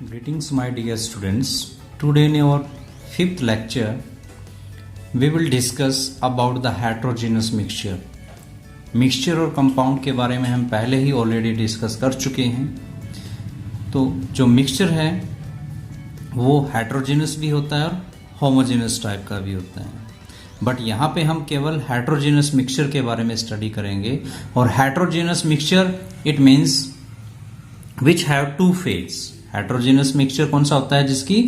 Greetings, my dear students. Today in our fifth lecture, we will discuss about the heterogeneous mixture. Mixture और compound के बारे में हम पहले ही ऑलरेडी डिस्कस कर चुके हैं. तो जो मिक्सचर है वो हेटेरोजेनस भी होता है और होमोजेनस टाइप का भी होता है. बट यहाँ पे हम केवल हेटेरोजेनस मिक्सचर के बारे में स्टडी करेंगे. और heterogeneous mixture it means which have two phase. Heterogeneous mixture कौन सा होता है जिसकी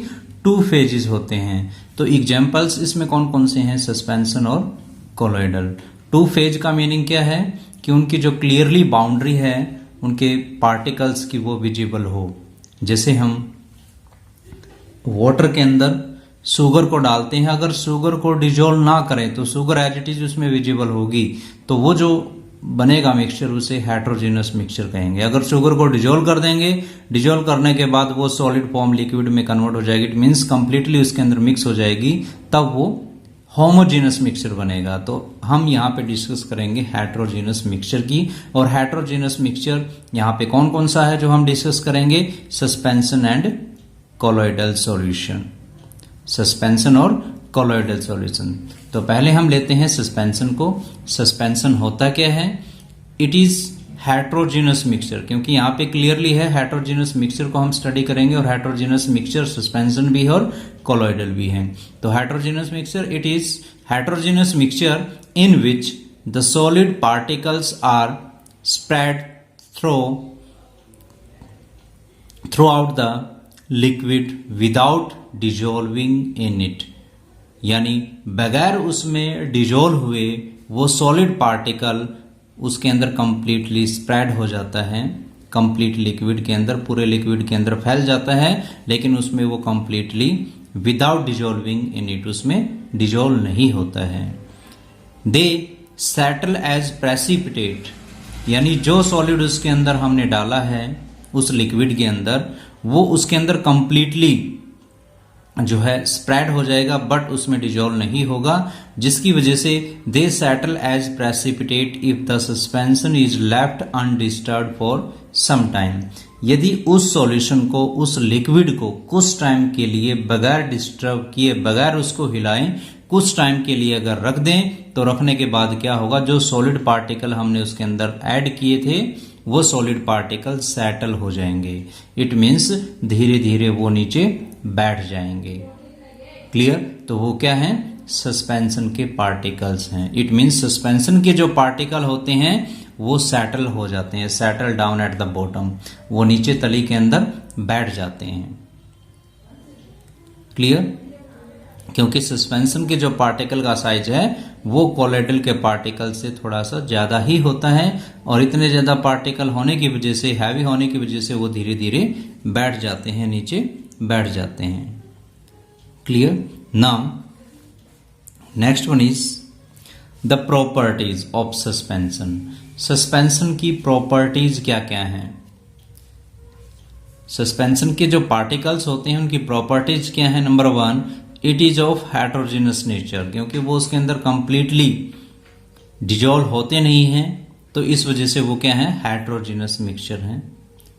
टू फेजेस होते हैं. तो एग्जांपल्स इसमें कौन कौन से हैं? सस्पेंशन और कोलॉइडल. टू फेज का मीनिंग क्या है कि उनकी जो क्लियरली बाउंड्री है उनके पार्टिकल्स की वो विजिबल हो. जैसे हम वाटर के अंदर शुगर को डालते हैं, अगर शुगर को डिजोल्व ना करें तो शुगर एज इट इज उसमें विजिबल होगी. तो वो जो बनेगा मिक्सचर उसे हेटेरोजेनस मिक्सचर कहेंगे. अगर शुगर को डिजोल्व कर देंगे, डिजोल्व करने के बाद वो सॉलिड फॉर्म लिक्विड में कन्वर्ट हो जाएगी, इट मीन्स कंप्लीटली उसके अंदर मिक्स हो जाएगी, तब वो होमोजेनस मिक्सचर बनेगा. तो हम यहाँ पे डिस्कस करेंगे हेटेरोजेनस मिक्सचर की. और हेटेरोजेनस मिक्सचर यहाँ पे कौन कौन सा है जो हम डिस्कस करेंगे? Suspension and colloidal solution. Suspension और कोलॉइडल सॉल्यूशन. तो पहले हम लेते हैं सस्पेंशन को. सस्पेंशन होता क्या है? It is heterogeneous mixture. क्योंकि यहाँ पे क्लियरली है हेटेरोजेनस मिक्सचर को हम स्टडी करेंगे और हेटेरोजेनस मिक्सचर सस्पेंशन भी है और कोलॉइडल भी है. तो heterogeneous mixture it is heterogeneous mixture in which the solid particles are spread throughout the liquid without dissolving in it. यानी बगैर उसमें डिजोल्व हुए वो सॉलिड पार्टिकल उसके अंदर कंप्लीटली स्प्रेड हो जाता है. कंप्लीट लिक्विड के अंदर, पूरे लिक्विड के अंदर फैल जाता है, लेकिन उसमें वो completely without dissolving in it, उसमें डिजोल्व नहीं होता है. दे सेटल एज प्रेसिपिटेट. यानी जो सॉलिड उसके अंदर हमने डाला है उस लिक्विड के अंदर, वो उसके अंदर कंप्लीटली जो है स्प्रेड हो जाएगा, बट उसमें डिजोल्व नहीं होगा, जिसकी वजह से they settle as precipitate if the suspension is left undisturbed for some time. यदि उस सॉल्यूशन को, उस लिक्विड को कुछ टाइम के लिए बगैर डिस्टर्ब किए, बगैर उसको हिलाएं, कुछ टाइम के लिए अगर रख दें, तो रखने के बाद क्या होगा? जो सॉलिड पार्टिकल हमने उसके अंदर ऐड किए थे वो सॉलिड पार्टिकल सेटल हो जाएंगे. इट मीन्स धीरे धीरे वो नीचे बैठ जाएंगे. क्लियर? तो वो क्या है? सस्पेंशन के पार्टिकल्स हैं. इट मीन्स सस्पेंशन के जो पार्टिकल होते हैं वो सेटल हो जाते हैं. Settle down at the bottom. वो नीचे तली के अंदर बैठ जाते हैं. क्लियर? क्योंकि सस्पेंशन के जो पार्टिकल का साइज है वो कोलॉइडल के पार्टिकल से थोड़ा सा ज्यादा ही होता है, और इतने ज्यादा पार्टिकल होने की वजह से, हैवी होने की वजह से वो धीरे धीरे बैठ जाते हैं, नीचे बैठ जाते हैं. Clear? Now next one is the properties of suspension. Suspension की प्रॉपर्टीज क्या क्या हैं? सस्पेंशन के जो पार्टिकल्स होते हैं उनकी प्रॉपर्टीज क्या है? Number 1, it is of heterogeneous nature. क्योंकि वो उसके अंदर कंप्लीटली डिजोल्व होते नहीं हैं, तो इस वजह से वो क्या है? हेटेरोजेनस मिक्सचर हैं.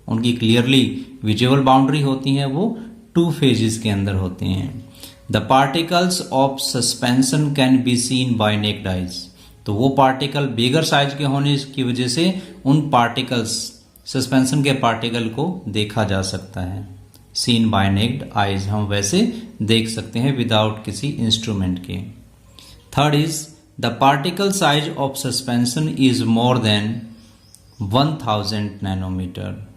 उनकी क्लियरली विजिबल बाउंड्री होती है, वो टू फेजेस के अंदर होती हैं. The particles of suspension can be seen by naked eyes. तो वो पार्टिकल बिगर साइज के होने की वजह से उन पार्टिकल्स, सस्पेंशन के पार्टिकल को देखा जा सकता है. सीन बाय नेक्ड आइज, हम वैसे देख सकते हैं विदाउट किसी इंस्ट्रूमेंट के. Third is the particle size of suspension is more than 1000 nanometre.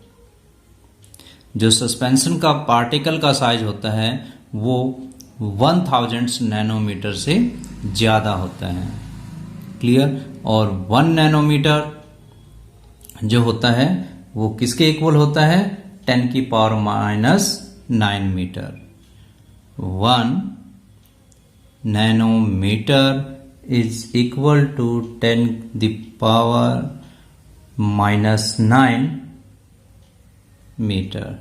जो सस्पेंशन का पार्टिकल का साइज होता है वो 1000 नैनोमीटर से ज्यादा होता है. क्लियर? और 1 नैनोमीटर जो होता है वो किसके इक्वल होता है? 10 की power -9 metre. 1 nanometre is equal to 10 की पावर -9 मीटर.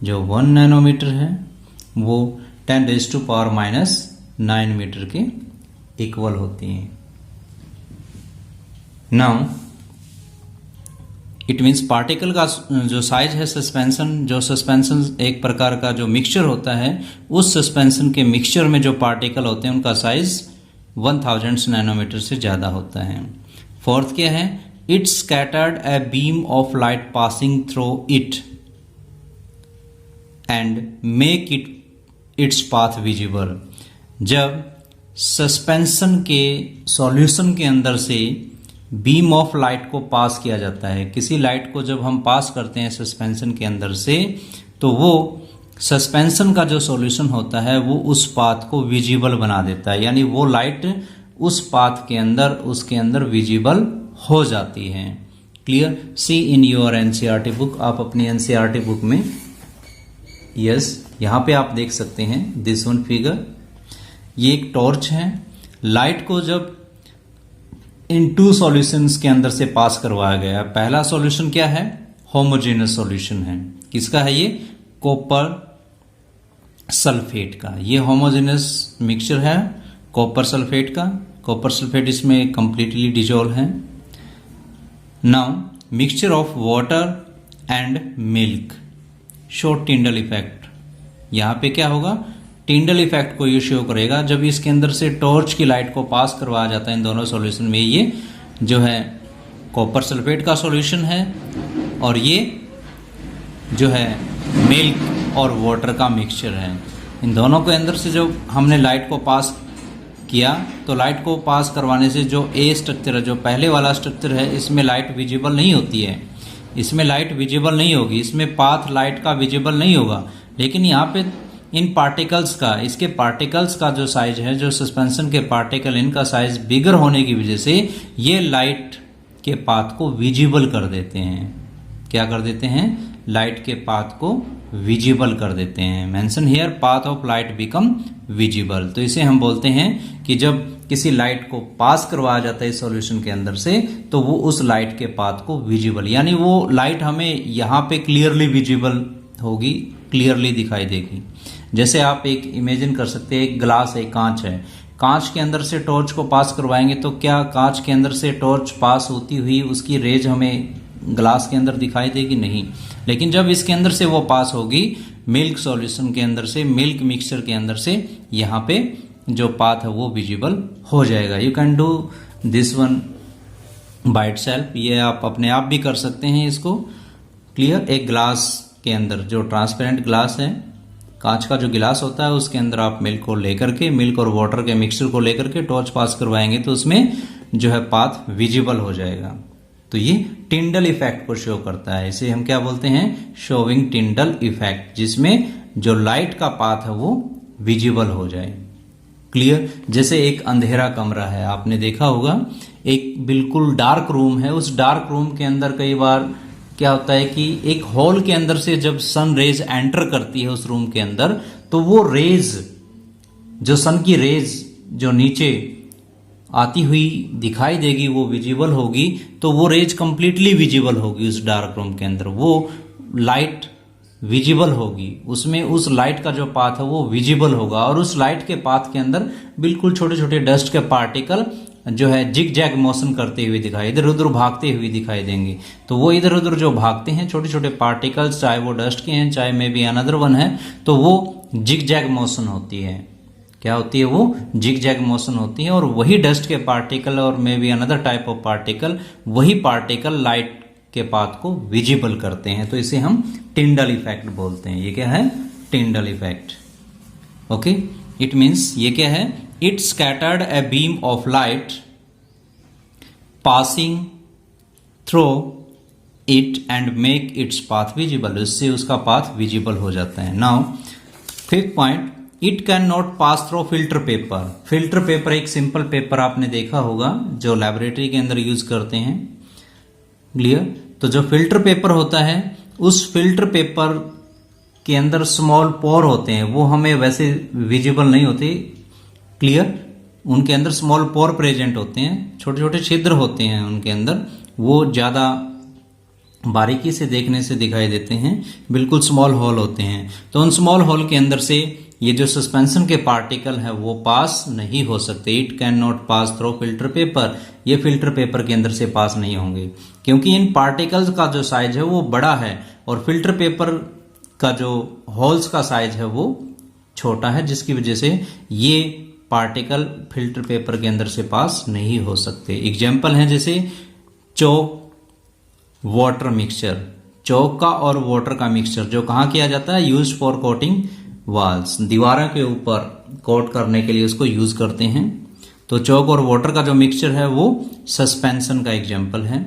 जो 1 नैनोमीटर है वो 10⁻⁻9 मीटर के इक्वल होती हैं. नाउ इट मीन्स पार्टिकल का जो साइज है सस्पेंशन, जो सस्पेंशन एक प्रकार का जो मिक्सचर होता है, उस सस्पेंशन के मिक्सचर में जो पार्टिकल होते हैं उनका साइज 1000 नैनोमीटर से ज़्यादा होता है। फोर्थ क्या है, it scattered a beam of light passing through it and make its path visible. जब सस्पेंशन के सॉल्यूशन के अंदर से बीम ऑफ लाइट को पास किया जाता है, किसी लाइट को जब हम पास करते हैं सस्पेंशन के अंदर से, तो वो सस्पेंशन का जो सॉल्यूशन होता है वो उस पाथ को विजिबल बना देता है, यानी वो लाइट उस पाथ के अंदर उसके अंदर विजिबल हो जाती है। Clear? See in your NCERT book, आप अपनी एनसीईआरटी बुक में यहाँ पे आप देख सकते हैं दिस वन फिगर। ये एक टॉर्च है, लाइट को जब इन 2 सॉल्यूशंस के अंदर से पास करवाया गया। पहला सॉल्यूशन क्या है, होमोजेनस सॉल्यूशन है। किसका है ये, कॉपर सल्फेट का। ये होमोजेनस मिक्सचर है कॉपर सल्फेट का। कॉपर सल्फेट इसमें कंप्लीटली डिजोल्व है। Now mixture of water and milk show Tyndall effect. यहां पे क्या होगा, टिंडल इफेक्ट को ये शो करेगा जब इसके अंदर से टॉर्च की लाइट को पास करवाया जाता है इन दोनों सॉल्यूशन में। ये जो है कॉपर सल्फेट का सॉल्यूशन है और ये जो है मिल्क और वाटर का मिक्सचर है। इन दोनों के अंदर से जब हमने लाइट को पास किया तो लाइट को पास करवाने से जो ए स्ट्रक्चर है, जो पहले वाला स्ट्रक्चर है, इसमें लाइट विजिबल नहीं होती है, इसमें लाइट विजिबल नहीं होगी, इसमें पाथ लाइट का विजिबल नहीं होगा। लेकिन यहाँ पे इन पार्टिकल्स का, इसके पार्टिकल्स का जो साइज है, जो सस्पेंशन के पार्टिकल, इनका साइज बिगर होने की वजह से ये लाइट के पाथ को विजिबल कर देते हैं। क्या कर देते हैं, लाइट के पाथ को विजिबल कर देते हैं। Mention here path of light become visible. तो इसे हम बोलते हैं कि जब किसी लाइट को पास करवाया जाता है सॉल्यूशन के अंदर से, तो वो उस लाइट के पाथ को विजिबल, यानी वो लाइट हमें यहाँ पे क्लियरली विजिबल होगी, क्लियरली दिखाई देगी। जैसे आप एक इमेजिन कर सकते हैं, एक ग्लास है, कांच है, कांच के अंदर से टॉर्च को पास करवाएंगे तो क्या कांच के अंदर से टॉर्च पास होती हुई उसकी रेज हमें ग्लास के अंदर दिखाई देगी? नहीं। लेकिन जब इसके अंदर से वो पास होगी मिल्क सॉल्यूशन के अंदर से, मिल्क मिक्सचर के अंदर से, यहाँ पे जो पाथ है वो विजिबल हो जाएगा। You can do this one by itself, ये आप अपने आप भी कर सकते हैं इसको। क्लियर? एक ग्लास के अंदर, जो ट्रांसपेरेंट ग्लास है, कांच का जो गिलास होता है, उसके अंदर आप मिल्क को लेकर के, मिल्क और वाटर के मिक्सचर को लेकर के टॉर्च पास करवाएंगे तो उसमें जो है पाथ विजिबल हो जाएगा। तो ये टिंडल इफेक्ट को शो करता है। इसे हम क्या बोलते हैं, शोविंग टिंडल इफेक्ट, जिसमें जो लाइट का पाथ है वो विजिबल हो जाए। क्लियर? जैसे एक अंधेरा कमरा है, आपने देखा होगा, एक बिल्कुल डार्क रूम है, उस डार्क रूम के अंदर कई बार क्या होता है कि एक हॉल के अंदर से जब सन रेज एंटर करती है उस रूम के अंदर, तो वो रेज, जो सन की रेज जो नीचे आती हुई दिखाई देगी, वो विजिबल होगी। तो वो रेज कंप्लीटली विजिबल होगी उस डार्क रूम के अंदर, वो लाइट विजिबल होगी, उसमें उस लाइट का जो पाथ है वो विजिबल होगा। और उस लाइट के पाथ के अंदर बिल्कुल छोटे छोटे डस्ट के पार्टिकल जो है जिग जैग मोशन करते हुए दिखाई, इधर उधर भागते हुए दिखाई देंगे। तो वो इधर उधर जो भागते हैं छोटे छोटे पार्टिकल्स, चाहे वो डस्ट के हैं, चाहे मे बी अनदर वन है, तो वो जिग जैग मोशन होती है। क्या होती है? वो जिग जैग मोशन होती है। और वही डस्ट के पार्टिकल और may be another type of particle, वही पार्टिकल लाइट के पाथ को विजिबल करते हैं। तो इसे हम टिंडल इफेक्ट बोलते हैं। ये क्या है? Tyndall effect. Okay, it means ये क्या है, it scattered a beam of light passing through it and make its path visible. इससे उसका पाथ विजिबल हो जाता है। Now fifth point, it can not pass through filter paper. Filter paper एक simple paper आपने देखा होगा जो लेबोरेटरी के अंदर यूज करते हैं। क्लियर? तो जो फिल्टर पेपर होता है, उस फिल्टर पेपर के अंदर स्मॉल पोर होते हैं, वो हमें वैसे विजिबल नहीं होते। क्लियर? उनके अंदर स्मॉल पोर प्रेजेंट होते हैं, छोटे छोटे छिद्र होते हैं उनके अंदर, वो ज्यादा बारीकी से देखने से दिखाई देते हैं, बिल्कुल स्मॉल होल होते हैं। तो उन स्मॉल होल के अंदर से ये जो सस्पेंशन के पार्टिकल है वो पास नहीं हो सकते। It can not pass through filter paper, ये फिल्टर पेपर के अंदर से पास नहीं होंगे, क्योंकि इन पार्टिकल्स का जो साइज है वो बड़ा है और फिल्टर पेपर का जो होल्स का साइज है वो छोटा है, जिसकी वजह से ये पार्टिकल फिल्टर पेपर के अंदर से पास नहीं हो सकते। एग्जाम्पल है जैसे चौक वाटर मिक्सचर, चौक का और वाटर का मिक्सचर जो कहाँ किया जाता है, यूज फॉर कोटिंग वॉल्स, दीवारों के ऊपर कोट करने के लिए उसको यूज करते हैं। तो चौक और वाटर का जो मिक्सचर है वो सस्पेंशन का एग्जाम्पल है।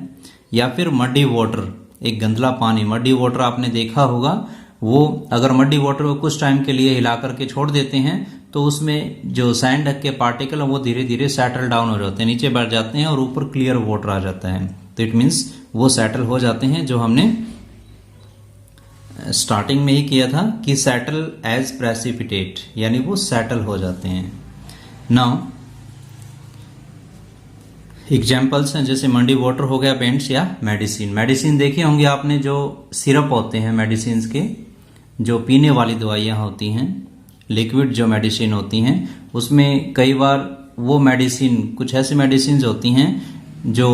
या फिर मड्डी वाटर, एक गंदला पानी, मड्डी वाटर आपने देखा होगा, वो अगर मड्डी वाटर को कुछ टाइम के लिए हिला करके छोड़ देते हैं तो उसमें जो सैंड के पार्टिकल है वो धीरे धीरे सेटल डाउन हो जाते हैं, नीचे बैठ जाते हैं और ऊपर क्लियर वाटर आ जाता है। तो इट मीन्स वो सेटल हो जाते हैं, जो हमने स्टार्टिंग में ही किया था कि सेटल एज प्रेसिपिटेट, यानी वो सेटल हो जाते हैं। नाउ एग्जाम्पल्स हैं जैसे मड्डी वाटर हो गया, पेंट्स या मेडिसिन। मेडिसिन देखे होंगे आपने, जो सिरप होते हैं मेडिसिन के, जो पीने वाली दवाइयाँ होती हैं, लिक्विड जो मेडिसिन होती हैं, उसमें कई बार वो मेडिसिन, कुछ ऐसी मेडिसिन होती हैं जो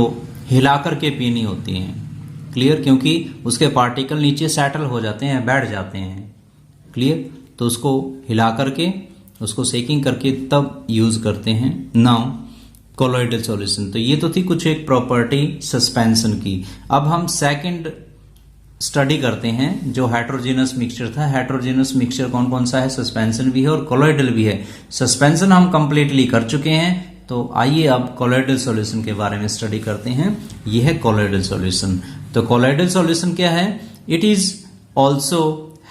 हिला करके पीनी होती हैं, क्लियर, क्योंकि उसके पार्टिकल नीचे सेटल हो जाते हैं, बैठ जाते हैं, क्लियर। तो उसको हिला करके, उसको सेकिंग करके तब यूज करते हैं। नाउ कोलोइडल सॉल्यूशन, तो ये तो थी कुछ एक प्रॉपर्टी सस्पेंशन की। अब हम सेकंड स्टडी करते हैं जो हेट्रोजीनस मिक्सचर था। हेट्रोजीनस मिक्सचर कौन कौन सा है, सस्पेंशन भी है और कोलोइडल भी है। सस्पेंशन हम कंप्लीटली कर चुके हैं, तो आइए अब कोलोइडल सॉल्यूशन के बारे में स्टडी करते हैं। यह है कोलोइडल सॉल्यूशन। तो कोलोइडल सॉल्यूशन क्या है, it is also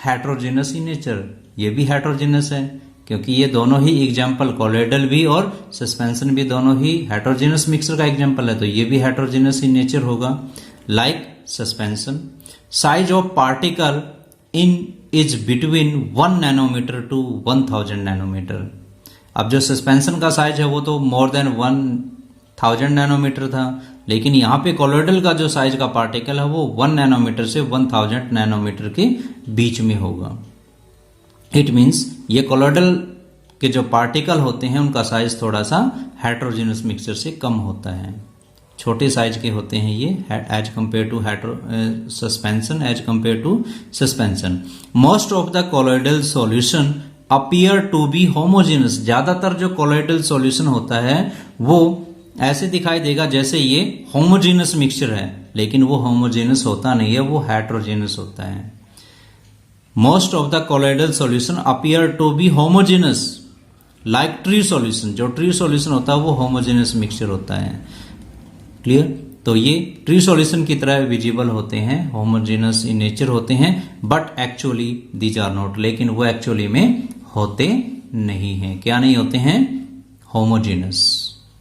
heterogeneous in nature, ये भी हेट्रोजीनस है, क्योंकि ये दोनों ही एग्जाम्पल, कोलोइडल भी और सस्पेंशन भी दोनों ही हेट्रोजीनस मिक्सचर का एग्जाम्पल है, तो ये भी हेट्रोजीनस इन नेचर होगा। Like suspension, size of particle in is between 1 nanometre to 1000 nanometre. अब जो सस्पेंशन का साइज है वो तो मोर देन 1000 नैनोमीटर था, लेकिन यहाँ पे कोलोइडल का जो साइज का पार्टिकल है वो 1 नैनोमीटर से 1000 नैनोमीटर के बीच में होगा। इट मीन्स ये कोलोइडल के जो पार्टिकल होते हैं उनका साइज थोड़ा सा हेट्रोजीनस मिक्सचर से कम होता है, छोटे साइज के होते हैं ये as compare to suspension, as compare to suspension. Most of the colloidal solution appear to be homogeneous, ज्यादातर जो कोलोइडल सॉल्यूशन होता है वो ऐसे दिखाई देगा जैसे ये होमोजेनस मिक्सचर है, लेकिन वो होमोजेनस होता नहीं है, वो हेट्रोजेनस होता है। Most of the colloidal solution appear to be homogeneous like true solution, जो ट्री सॉल्यूशन होता है वो होमोजेनस मिक्सचर होता है, क्लियर। तो ये ट्री सॉल्यूशन की तरह विजिबल होते हैं, होमोजेनस इन नेचर होते हैं, but actually these are not, लेकिन वो एक्चुअली में होते नहीं हैं। क्या नहीं होते हैं, होमोजेनस,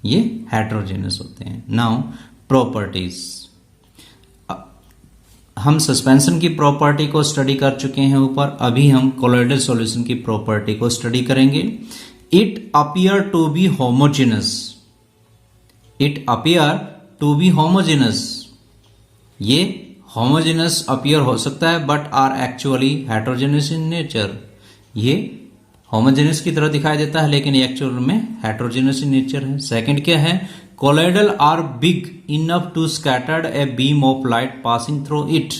ये हेट्रोजेनस होते हैं। नाउ प्रॉपर्टीज, हम सस्पेंशन की प्रॉपर्टी को स्टडी कर चुके हैं ऊपर, अभी हम कोलोइडल सॉल्यूशन की प्रॉपर्टी को स्टडी करेंगे। It appear to be homogeneous, it appear to be homogeneous, ये होमोजेनस अपीयर हो सकता है but are actually heterogeneous in nature, ये होमोजेनस की तरह दिखाई देता है लेकिन एक्चुअल में हेट्रोजेनस इन नेचर है। सेकंड क्या है, colloidal are big enough to scattered a beam of light passing through it,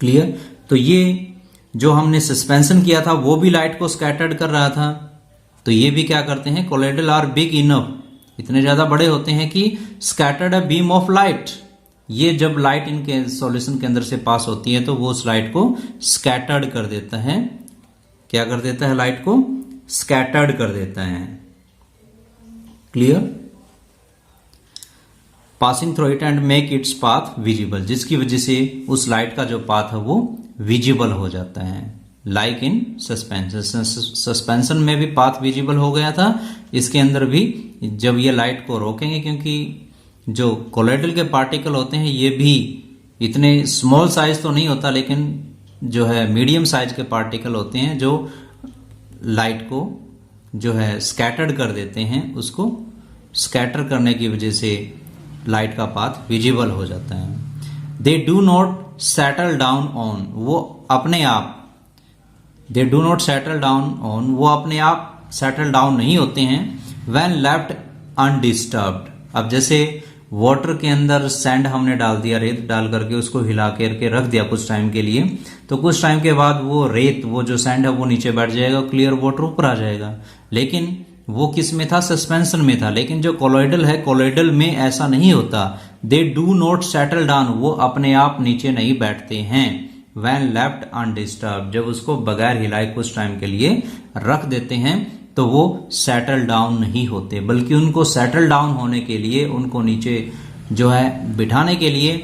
clear. तो ये जो हमने सस्पेंशन किया था वो भी लाइट को स्कैटर्ड कर रहा था, तो ये भी क्या करते हैं, कोलोइडल आर बिग इनफ, इतने ज्यादा बड़े होते हैं कि scattered a beam of light, ये जब लाइट इनके सॉल्यूशन के अंदर से पास होती है तो वो उस लाइट को स्कैटर्ड कर देता है। क्या कर देता है, लाइट को स्कैटर्ड कर देता है, clear. Passing through it and make its path visible, जिसकी वजह से उस लाइट का जो पाथ है वो विजिबल हो जाता है। लाइक इन सस्पेंशन, सस्पेंशन में भी पाथ विजिबल हो गया था, इसके अंदर भी जब ये लाइट को रोकेंगे, क्योंकि जो कोलोइडल के पार्टिकल होते हैं ये भी इतने स्मॉल साइज तो नहीं होता, लेकिन जो है मीडियम साइज के पार्टिकल होते हैं जो लाइट को जो है स्कैटर्ड कर देते हैं, उसको स्कैटर करने की वजह से लाइट का पाथ विजिबल हो जाता है। They do not settle down on, वो अपने आप they do not settle down on, वो अपने आप सेटल डाउन नहीं होते हैं। व्हेन लेफ्ट अनडिस्टर्ब्ड, अब जैसे वाटर के अंदर सैंड हमने डाल दिया, रेत डाल करके उसको हिला करके रख दिया कुछ टाइम के लिए, तो कुछ टाइम के बाद वो रेत, वो जो सैंड है वो नीचे बैठ जाएगा, क्लियर वाटर ऊपर आ जाएगा। लेकिन वो किस में था? सस्पेंशन में था। लेकिन जो कोलॉइडल है, कोलॉइडल में ऐसा नहीं होता। They do not settle down, वो अपने आप नीचे नहीं बैठते हैं। व्हेन लेफ्ट अनडिस्टर्ब, जब उसको बगैर हिलाए कुछ टाइम के लिए रख देते हैं तो वो सेटल डाउन नहीं होते, बल्कि उनको सेटल डाउन होने के लिए, उनको नीचे जो है बिठाने के लिए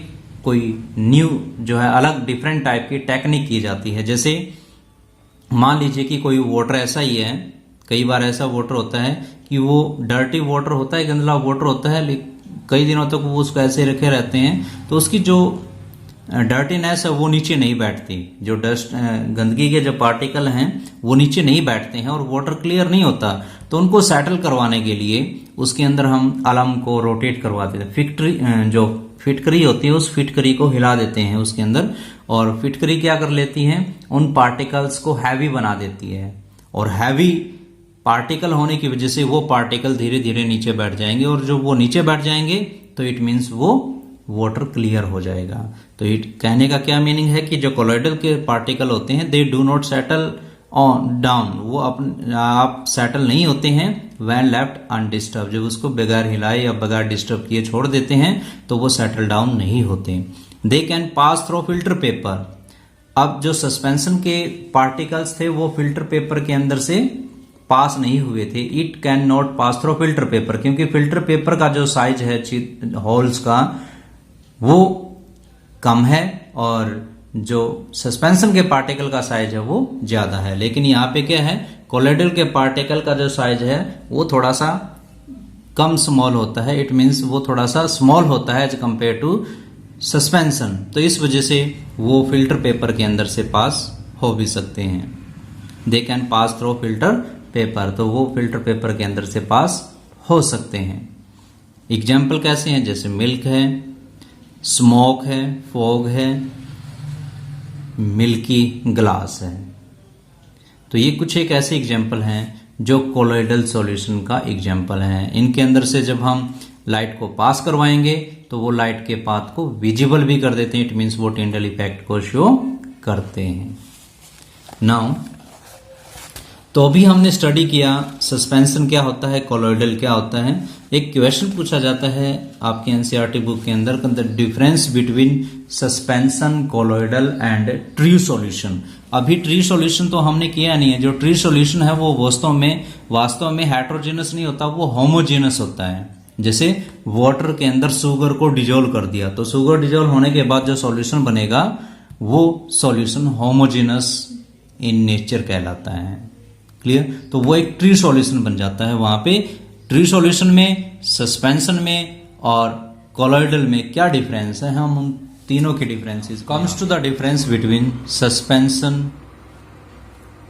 कोई न्यू जो है अलग डिफरेंट टाइप की टेक्निक की जाती है। जैसे मान लीजिए कि कोई वाटर ऐसा ही है, कई बार ऐसा वाटर होता है कि वो डर्टी वाटर होता है, गंदला वाटर होता है, कई दिनों तक वो उसको ऐसे रखे रहते हैं, तो उसकी जो डर्टीनेस है वो नीचे नहीं बैठती, जो डस्ट गंदगी के जो पार्टिकल हैं वो नीचे नहीं बैठते हैं और वाटर क्लियर नहीं होता। तो उनको सेटल करवाने के लिए उसके अंदर हम अलम को रोटेट करवाते थे। जो फिटकरी होती है उस फिटकरी को हिला देते हैं उसके अंदर, और फिटकरी क्या कर लेती है? उन पार्टिकल्स को हैवी बना देती है, और हैवी पार्टिकल होने की वजह से वो पार्टिकल धीरे धीरे नीचे बैठ जाएंगे, और जब वो नीचे बैठ जाएंगे तो इट मीन्स वो वाटर क्लियर हो जाएगा। तो इट कहने का क्या मीनिंग है कि जो कोलॉइडल के पार्टिकल होते हैं, they do not settle on down, वो अपने आप सेटल नहीं होते हैं। व्हेन लेफ्ट अनडिस्टर्ब, जब उसको बगैर हिलाए या बगैर डिस्टर्ब किए छोड़ देते हैं तो वो सेटल डाउन नहीं होते। They can pass through filter paper, अब जो सस्पेंशन के पार्टिकल्स थे वो फिल्टर पेपर के अंदर से पास नहीं हुए थे। It can not pass through filter paper, क्योंकि फिल्टर पेपर का जो साइज है होल्स का वो कम है और जो सस्पेंशन के पार्टिकल का साइज है वो ज्यादा है। लेकिन यहाँ पे क्या है, कोलॉइडल के पार्टिकल का जो साइज है वो थोड़ा सा कम स्मॉल होता है, इट मीन्स वो थोड़ा सा स्मॉल होता है एज कंपेयर टू सस्पेंशन। तो इस वजह से वो फिल्टर पेपर के अंदर से पास हो भी सकते हैं। They can pass through filter paper, तो वो फिल्टर पेपर के अंदर से पास हो सकते हैं। एग्जाम्पल कैसे हैं? जैसे मिल्क है, स्मोक है, फॉग है, मिल्की ग्लास है। तो ये कुछ एक ऐसे एग्जाम्पल हैं जो कोलॉइडल सॉल्यूशन का एग्जाम्पल हैं। इनके अंदर से जब हम लाइट को पास करवाएंगे तो वो लाइट के पाथ को विजिबल भी कर देते हैं, इट मीन्स वो टिंडल इफेक्ट को शो करते हैं। नाउ तो अभी हमने स्टडी किया सस्पेंशन क्या होता है, कोलॉइडल क्या होता है। एक क्वेश्चन पूछा जाता है आपके एनसीईआरटी बुक के अंदर, the difference between suspension, colloidal and true solution. अभी ट्री सॉल्यूशन तो हमने किया नहीं है। जो ट्री सॉल्यूशन है वो वास्तव में हेट्रोजेनस नहीं होता, वो होमोजेनस होता है। जैसे वाटर के अंदर शुगर को डिजोल्व कर दिया, तो शुगर डिजोल्व होने के बाद जो सॉल्यूशन बनेगा वो सॉल्यूशन होमोजेनस इन नेचर कहलाता है। क्लियर? तो वो एक ट्री सॉल्यूशन बन जाता है। वहां पे ट्री सॉल्यूशन में, सस्पेंशन में और कोलॉइडल में क्या डिफरेंस है, हम उन तीनों के differences comes to the difference between suspension,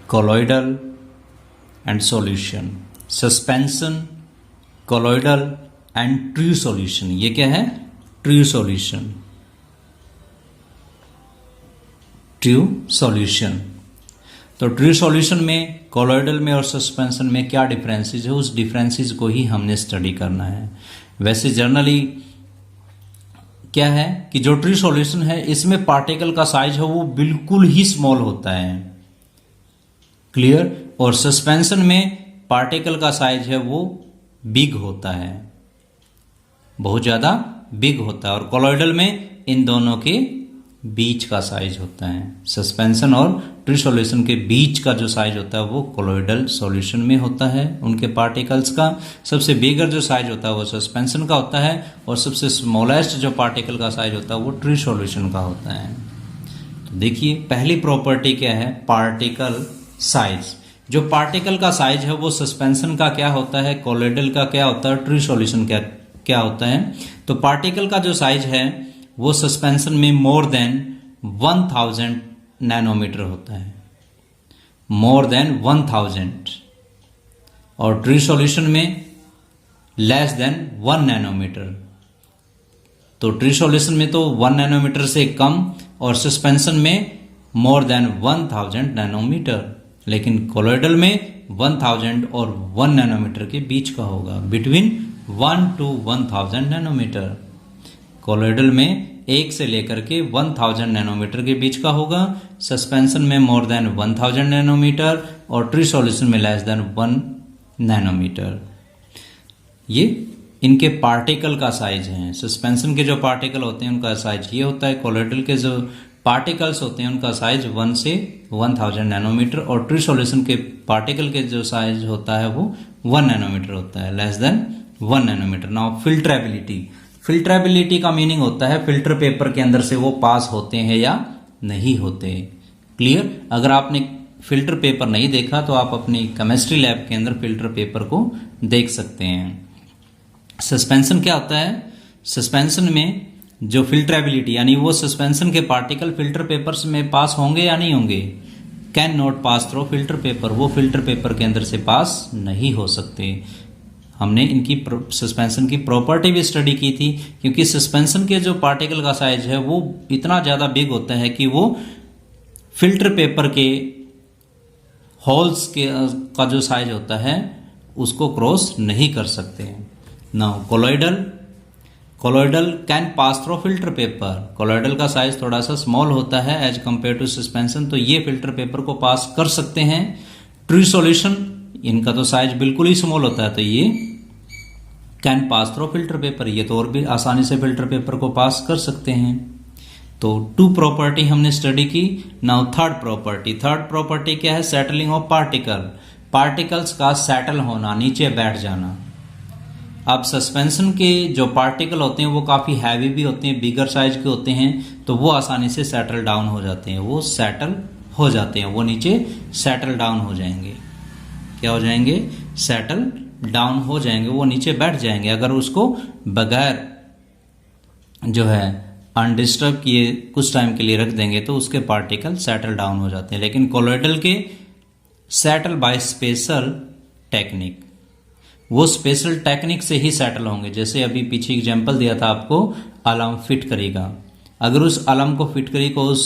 colloidal and solution. Suspension, colloidal and true solution, ये क्या है? True solution, true solution. तो ट्री सॉल्यूशन में, कोलॉइडल में और सस्पेंशन में क्या डिफरेंसेस है, उस डिफरेंसेस को ही हमने स्टडी करना है। वैसे जनरली क्या है कि जो ट्री सॉल्यूशन है इसमें पार्टिकल का साइज है वो बिल्कुल ही स्मॉल होता है। क्लियर? और सस्पेंशन में पार्टिकल का साइज है वो बिग होता है, बहुत ज्यादा बिग होता है। और कोलॉइडल में इन दोनों के बीच का साइज होता है। सस्पेंशन और ट्री सॉल्यूशन के बीच का जो साइज होता है वो कोलॉइडल सॉल्यूशन में होता है उनके पार्टिकल्स का। सबसे बिगर जो साइज होता है वो सस्पेंशन का होता है, और सबसे स्मॉलेस्ट जो पार्टिकल का साइज होता है वो ट्री सॉल्यूशन का होता है। तो देखिए पहली प्रॉपर्टी क्या है, पार्टिकल साइज। जो पार्टिकल का साइज है वो सस्पेंशन का क्या होता है, कोलॉइडल का क्या होता है, ट्री सॉल्यूशन क्या होता है। तो पार्टिकल का जो साइज है वो सस्पेंशन में मोर देन 1000 नैनोमीटर होता है, मोर देन 1000, और ट्री सॉल्यूशन में लेस देन 1 नैनोमीटर। तो ट्री सॉल्यूशन में तो 1 नैनोमीटर से कम, और सस्पेंशन में मोर देन 1000 नैनोमीटर। लेकिन कोलोइडल में 1000 और 1 नैनोमीटर के बीच का होगा, बिटवीन 1 to 1000 नैनोमीटर। कोलोइडल में 1 से लेकर के 1000 नैनोमीटर के बीच का होगा, सस्पेंशन में मोर देन 1000 नैनोमीटर और ट्री सॉल्यूशन में लेस देन 1 नैनोमीटर। ये इनके पार्टिकल का साइज है। सस्पेंशन के जो पार्टिकल होते हैं उनका साइज ये होता है, कोलोइडल के जो पार्टिकल्स होते हैं उनका साइज 1 से 1000 नैनोमीटर और ट्री सॉल्यूशन के पार्टिकल के जो साइज होता है वो 1 नैनोमीटर होता है, लेस देन 1 नैनोमीटर। नाउ फिल्ट्रेबिलिटी, फिल्ट्रेबिलिटी का मीनिंग होता है फिल्टर पेपर के अंदर से वो पास होते हैं या नहीं होते। क्लियर? अगर आपने फिल्टर पेपर नहीं देखा तो आप अपनी केमिस्ट्री लैब के अंदर फिल्टर पेपर को देख सकते हैं। सस्पेंशन क्या होता है? सस्पेंशन में जो फिल्ट्रेबिलिटी यानी वो सस्पेंशन के पार्टिकल फिल्टर पेपर्स में पास होंगे या नहीं होंगे, can not pass through filter paper, वो फिल्टर पेपर के अंदर से पास नहीं हो सकते। हमने इनकी सस्पेंशन की प्रॉपर्टी भी स्टडी की थी, क्योंकि सस्पेंशन के जो पार्टिकल का साइज है वो इतना ज़्यादा बिग होता है कि वो फिल्टर पेपर के होल्स के का जो साइज होता है उसको क्रॉस नहीं कर सकते। Now colloidal can pass through filter paper, colloidal का साइज थोड़ा सा स्मॉल होता है एज कंपेयर टू सस्पेंशन, तो ये फिल्टर पेपर को पास कर सकते हैं। ट्री सॉल्यूशन इनका तो साइज बिल्कुल ही स्मॉल होता है, तो ये can pass through filter paper, ये तो और भी आसानी से फिल्टर पेपर को पास कर सकते हैं। तो 2 प्रॉपर्टी हमने स्टडी की। नाउ थर्ड प्रॉपर्टी क्या है? सेटलिंग ऑफ पार्टिकल, पार्टिकल्स का सेटल होना, नीचे बैठ जाना। अब सस्पेंशन के जो पार्टिकल होते हैं वो काफ़ी हैवी भी होते हैं, बिगर साइज के होते हैं, तो वो आसानी से सेटल डाउन हो जाते हैं, वो सेटल हो जाते हैं, वो नीचे सेटल डाउन हो जाएंगे। क्या हो जाएंगे? सेटल डाउन हो जाएंगे, वो नीचे बैठ जाएंगे। अगर उसको बगैर जो है अनडिस्टर्ब किए कुछ टाइम के लिए रख देंगे तो उसके पार्टिकल सेटल डाउन हो जाते हैं। लेकिन कोलोइडल के सेटल बाय स्पेशल टेक्निक, वो स्पेशल टेक्निक से ही सेटल होंगे। जैसे अभी पीछे एग्जांपल दिया था आपको, अलम फिट करेगा, अगर उस अलम को फिट करी को उस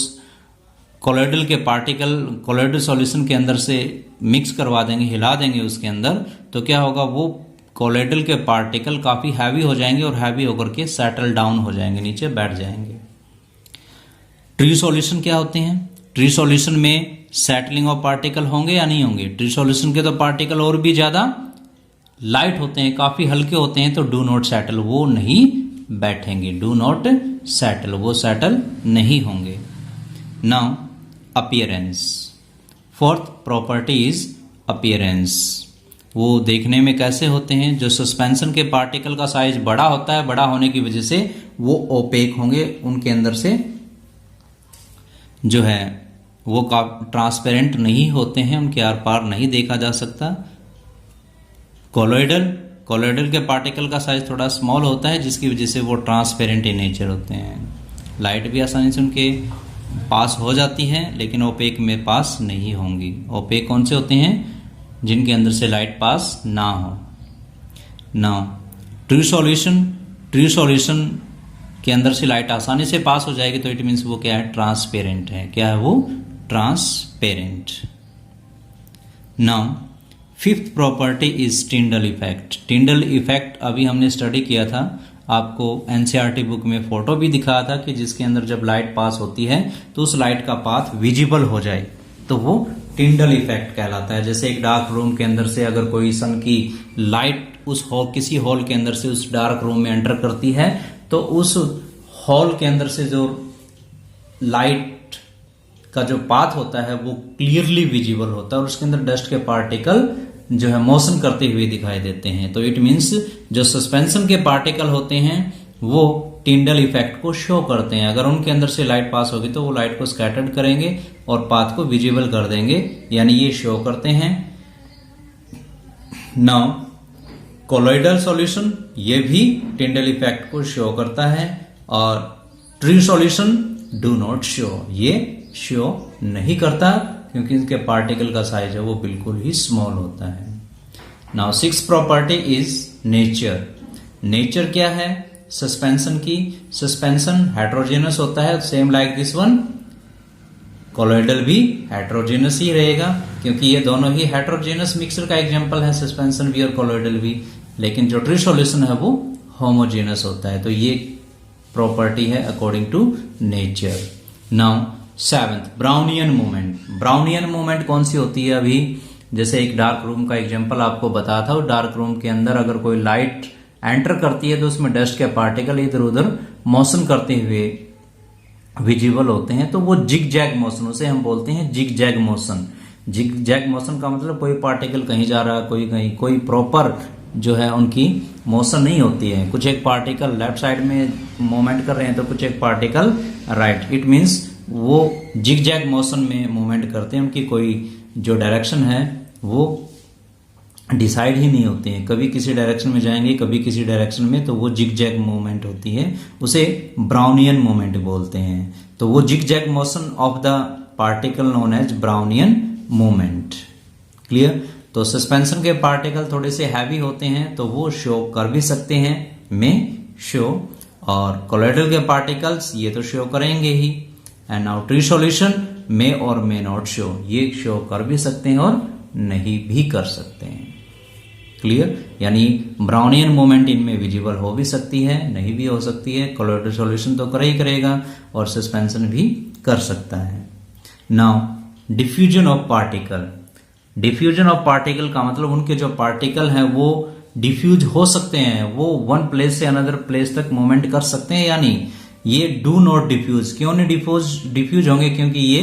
कोलोइडल के पार्टिकल कोलोइडल सॉल्यूशन के अंदर से मिक्स करवा देंगे, हिला देंगे उसके अंदर, तो क्या होगा? वो कोलोइडल के पार्टिकल काफ़ी हैवी हो जाएंगे और हैवी होकर के सेटल डाउन हो जाएंगे, नीचे बैठ जाएंगे। ट्री सॉल्यूशन क्या होते हैं? ट्री सॉल्यूशन में सेटलिंग ऑफ पार्टिकल होंगे या नहीं होंगे? ट्री सॉल्यूशन के तो पार्टिकल और भी ज़्यादा लाइट होते हैं, काफ़ी हल्के होते हैं, तो डू नॉट सेटल, वो नहीं बैठेंगे, डू नॉट सेटल, वो सेटल नहीं होंगे। Now appearance, fourth property is appearance. वो देखने में कैसे होते हैं? जो सस्पेंशन के पार्टिकल का साइज बड़ा होता है, बड़ा होने की वजह से वो ओपेक होंगे, उनके अंदर से जो है वो ट्रांसपेरेंट नहीं होते हैं, उनके आर पार नहीं देखा जा सकता। कोलोइडल के पार्टिकल का साइज थोड़ा स्मॉल होता है, जिसकी वजह से वो ट्रांसपेरेंट इन नेचर होते हैं। लाइट भी आसानी से उनके पास हो जाती है, लेकिन ओपेक में पास नहीं होंगी। ओपेक कौन से होते हैं? जिनके अंदर से लाइट पास ना हो। ना ट्री सॉल्यूशन के अंदर से लाइट आसानी से पास हो जाएगी, तो इट मीन्स वो क्या है? ट्रांसपेरेंट है। क्या है वो? Transparent. Now fifth property is Tyndall effect. Tyndall effect अभी हमने स्टडी किया था, आपको एनसीईआरटी बुक में फोटो भी दिखाया था कि जिसके अंदर जब लाइट पास होती है तो उस लाइट का पाथ विजिबल हो जाए, तो वो टिंडल इफेक्ट कहलाता है। जैसे एक डार्क रूम के अंदर से अगर कोई सन की लाइट उस किसी हॉल के अंदर से उस डार्क रूम में एंटर करती है, तो उस हॉल के अंदर से जो लाइट का जो पाथ होता है वो क्लियरली विजिबल होता है और उसके अंदर डस्ट के पार्टिकल जो है मोशन करते हुए दिखाई देते हैं। तो इट मीन्स जो सस्पेंशन के पार्टिकल होते हैं वो टिंडल इफेक्ट को शो करते हैं। अगर उनके अंदर से लाइट पास होगी तो वो लाइट को स्कैटर्ड करेंगे और पाथ को विजिबल कर देंगे, यानी ये शो करते हैं। नाउ कोलोइडल सॉल्यूशन ये भी टिंडल इफेक्ट को शो करता है और tree solution do not show, ये शो नहीं करता क्योंकि इनके पार्टिकल का साइज है वो बिल्कुल ही स्मॉल होता है। Now sixth property is nature. Nature क्या है सस्पेंशन की? सस्पेंशन हेट्रोजेनस होता है, same like this one. Colloidal भी हेट्रोजेनस ही रहेगा। क्योंकि ये दोनों ही हेटेरोजेनस मिक्सचर का एग्जांपल है, सस्पेंशन भी और कोलोइडल भी, लेकिन जो ट्री सॉल्यूशन है वो होमोजेनस होता है। तो ये प्रॉपर्टी है according to nature. Now seventh, Brownian movement. Brownian movement कौन सी होती है? अभी जैसे एक डार्क रूम का एग्जांपल आपको बताया था, डार्क रूम के अंदर अगर कोई लाइट एंटर करती है तो उसमें डस्ट के पार्टिकल इधर उधर मोशन करते हुए विजिबल होते हैं, तो वो जिग जैग मोशन, उसे हम बोलते हैं zig zag motion. Zig zag motion का मतलब कोई पार्टिकल कहीं जा रहा है, कोई कहीं, कोई प्रॉपर जो है उनकी मोशन नहीं होती है। कुछ एक पार्टिकल लेफ्ट साइड में मूवमेंट कर रहे हैं तो कुछ एक पार्टिकल राइट। इट मीन्स वो जिग जैग मोशन में मूवमेंट करते हैं, उनकी कोई जो डायरेक्शन है वो डिसाइड ही नहीं होती है, कभी किसी डायरेक्शन में जाएंगे कभी किसी डायरेक्शन में, तो वो जिग जैग मूवमेंट होती है, उसे ब्राउनियन मूवमेंट बोलते हैं। तो वो zig zag motion of the particle known as Brownian movement. Clear? तो सस्पेंशन के पार्टिकल थोड़े से हैवी होते हैं तो वो शो कर भी सकते हैं, में शो, और कोलोइडल के पार्टिकल्स ये तो शो करेंगे ही। एंड नाउ ट्री सॉल्यूशन मे और मे नॉट शो, ये शो कर भी सकते हैं और नहीं भी कर सकते हैं। क्लियर? यानी ब्राउनियन मूवमेंट इनमें विजिबल हो भी सकती है, नहीं भी हो सकती है। कोलोइडल सॉल्यूशन तो कर ही करेगा और सस्पेंशन भी कर सकता है। Now diffusion of particle. Diffusion of particle का मतलब उनके जो पार्टिकल हैं वो डिफ्यूज हो सकते हैं, वो वन प्लेस से अनदर प्लेस तक मूवमेंट कर सकते हैं, यानी ये डू नॉट डिफ्यूज। क्यों नहीं डिफ्यूज होंगे? क्योंकि ये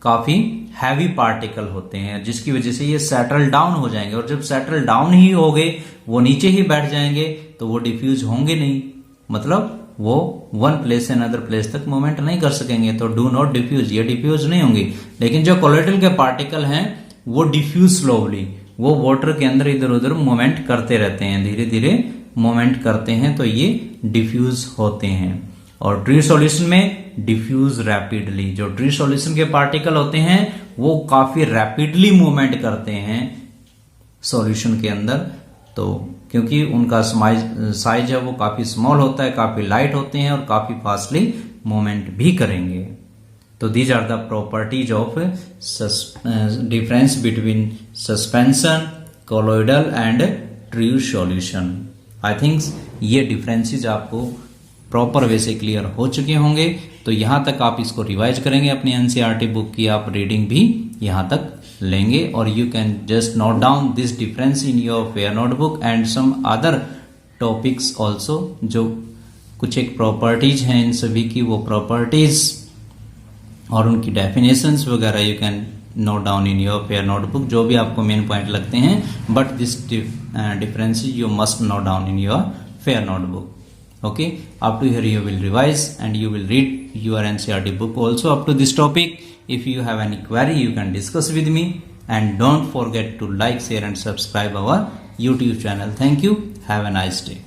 काफी हैवी पार्टिकल होते हैं, जिसकी वजह से ये सेटल डाउन हो जाएंगे, और जब सेटल डाउन ही हो गए, वो नीचे ही बैठ जाएंगे, तो वो डिफ्यूज होंगे नहीं, मतलब वो वन प्लेस से अनदर प्लेस तक मूवमेंट नहीं कर सकेंगे, तो डू नॉट डिफ्यूज, ये डिफ्यूज नहीं होंगे। लेकिन जो कोलोइडल के पार्टिकल हैं वो डिफ्यूज स्लोली, वो वाटर के अंदर इधर उधर मूवमेंट करते रहते हैं, धीरे धीरे मूवमेंट करते हैं, तो ये डिफ्यूज होते हैं। और ट्री सॉल्यूशन में डिफ्यूज रैपिडली, जो ट्री सॉल्यूशन के पार्टिकल होते हैं वो काफी रैपिडली मूवमेंट करते हैं सॉल्यूशन के अंदर, तो क्योंकि उनका साइज है वो काफी स्मॉल होता है, काफी लाइट होते हैं और काफी फास्टली मूवमेंट भी करेंगे। तो these are the properties of difference between suspension, colloidal and true solution. I think ये डिफरेंसेस आपको प्रॉपर वे से क्लियर हो चुके होंगे। तो यहां तक आप इसको रिवाइज करेंगे, अपनी एनसीईआरटी बुक की आप रीडिंग भी यहां तक लेंगे, और you can just note down this difference in your fair notebook and some other topics also, जो कुछ एक प्रॉपर्टीज हैं इन सभी की, वो प्रॉपर्टीज और उनकी डेफिनेशंस वगैरह you can note down in your fair notebook, जो भी आपको मेन पॉइंट लगते हैं, but this differences you must note down in your fair notebook. Okay, up to here you will revise and you will read your NCERT book also up to this topic. If you have any query, you can discuss with me, and don't forget to like, share and subscribe our YouTube channel. Thank you. Have a nice day.